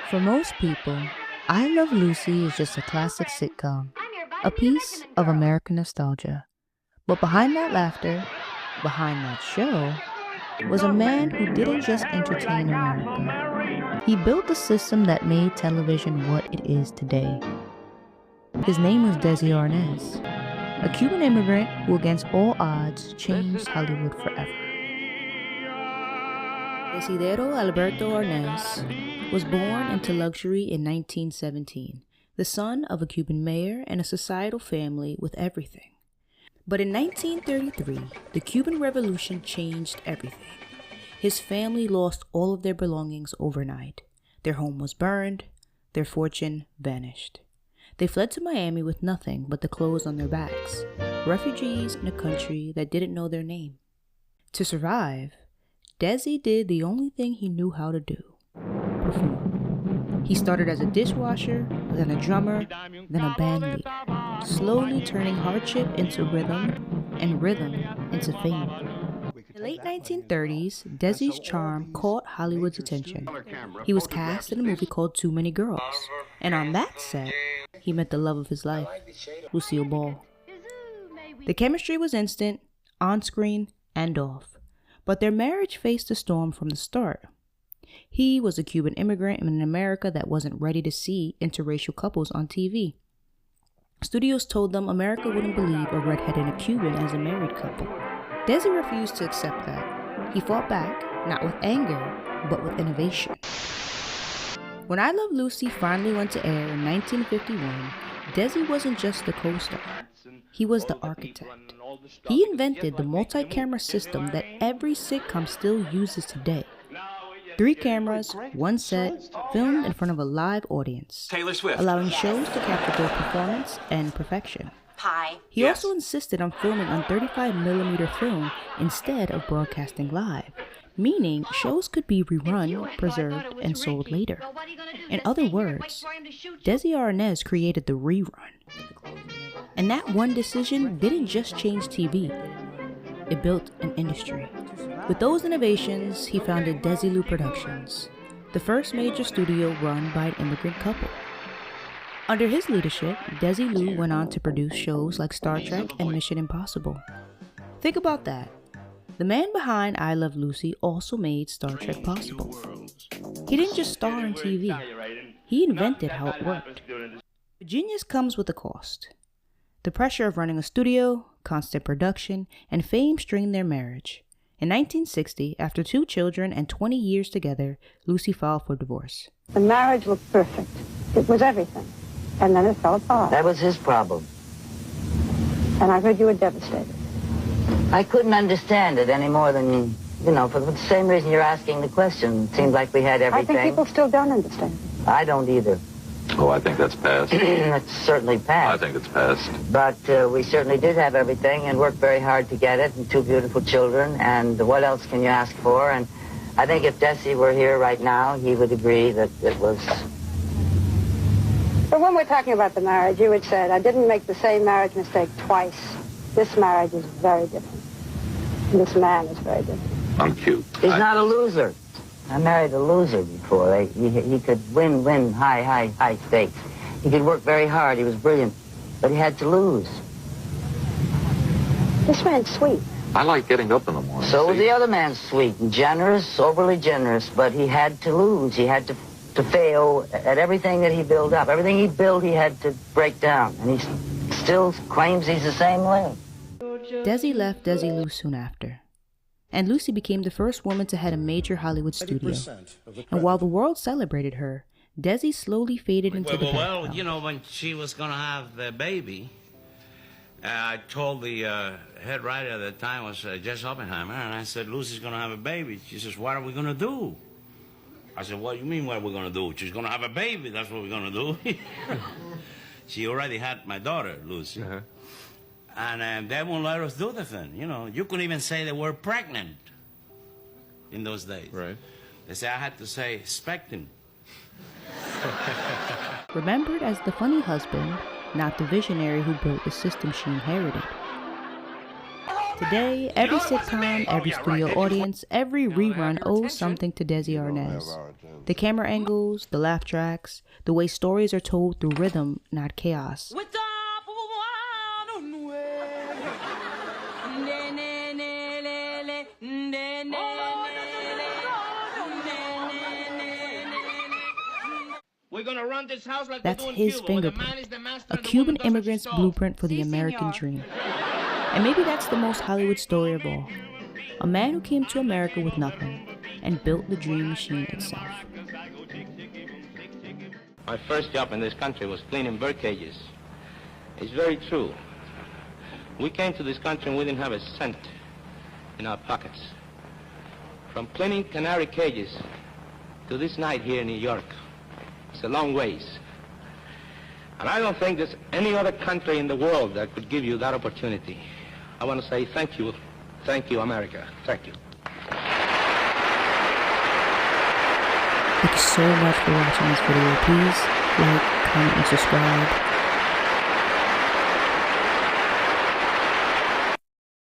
For most people, I Love Lucy is just a classic sitcom, a piece of American nostalgia. But behind that laughter, behind that show, was a man who didn't just entertain America. He built the system that made television what it is today. His name was Desi Arnaz, a Cuban immigrant who against all odds changed Hollywood forever. Desilu Alberto Arnaz was born into luxury in 1917, the son of a Cuban mayor and a societal family with everything. But in 1933, the Cuban Revolution changed everything. His family lost all of their belongings overnight. Their home was burned, their fortune vanished. They fled to Miami with nothing but the clothes on their backs, refugees in a country that didn't know their name. To survive, Desi did the only thing he knew how to do: perform. He started as a dishwasher, then a drummer, then a band leader, slowly turning hardship into rhythm and rhythm into fame. In the late 1930s, Desi's charm caught Hollywood's attention. He was cast in a movie called Too Many Girls, and on that set, he met the love of his life, Lucille Ball. The chemistry was instant, on screen and off, but their marriage faced a storm from the start. He was a Cuban immigrant in an America that wasn't ready to see interracial couples on TV. Studios told them America wouldn't believe a redhead and a Cuban as a married couple. Desi refused to accept that. He fought back, not with anger, but with innovation. When I Love Lucy finally went to air in 1951, Desi wasn't just the co-star. He was the architect. He invented the multi-camera system that every sitcom still uses today. 3 cameras, 1 set, filmed in front of a live audience, allowing shows to capture both performance and perfection. He also insisted on filming on 35mm film instead of broadcasting live, meaning shows could be rerun, preserved, and sold later. In other words, Desi Arnaz created the rerun. And that one decision didn't just change TV, it built an industry. With those innovations, he founded Desilu Productions, the first major studio run by an immigrant couple. Under his leadership, Desilu went on to produce shows like Star Trek and Mission Impossible. Think about that. The man behind I Love Lucy also made Star Trek possible. He didn't just star on TV, he invented how it worked. But genius comes with a cost. The pressure of running a studio, constant production, and fame strained their marriage. In 1960, after 2 children and 20 years together, Lucy filed for divorce. The marriage looked perfect. It was everything. And then it fell apart. That was his problem. And I heard you were devastated. I couldn't understand it any more than, for the same reason you're asking the question. It seemed like we had everything. I think people still don't understand. I don't either. Oh, I think that's past. It's certainly past. I think it's past. But we certainly did have everything and worked very hard to get it, and 2 beautiful children, and what else can you ask for? And I think if Desi were here right now, he would agree that it was... But when we're talking about the marriage, you had said, I didn't make the same marriage mistake twice. This marriage is very different. This man is very different. I'm cute. He's not a loser. I married a loser before. He could win high stakes. He could work very hard. He was brilliant. But he had to lose. This man's sweet. I like getting up in the morning. So was the other man, sweet and generous, overly generous, but he had to lose. He had to fail at everything that he built up. Everything he built, he had to break down. And he still claims he's the same way. Desi left Desilu soon after, and Lucy became the first woman to head a major Hollywood studio. And while the world celebrated her, Desi slowly faded into the background. Well, when she was going to have the baby, I told the head writer at the time, was Jess Oppenheimer, and I said, Lucy's going to have a baby. She says, what are we going to do? I said, what do you mean what are we going to do? She's going to have a baby, that's what we're going to do. She already had my daughter, Lucy. Uh-huh. And they won't let us do the thing. You couldn't even say they were pregnant in those days. Right. They say I had to say expecting. Remembered as the funny husband, not the visionary who built the system she inherited. Today, every sitcom, every studio audience, every rerun owes something to Desi Arnaz. The camera angles, the laugh tracks, the way stories are told through rhythm, not chaos. We're gonna run this house like That's we do in his Cuba, fingerprint, a Cuban immigrant's blueprint for the American dream. And maybe that's the most Hollywood story of all. A man who came to America with nothing and built the dream machine itself. My first job in this country was cleaning bird cages. It's very true. We came to this country and we didn't have a cent in our pockets. From cleaning canary cages to this night here in New York, it's a long ways. And I don't think there's any other country in the world that could give you that opportunity. I want to say thank you, America. Thank you. Thank you so much for watching this video. Please like, comment, and subscribe.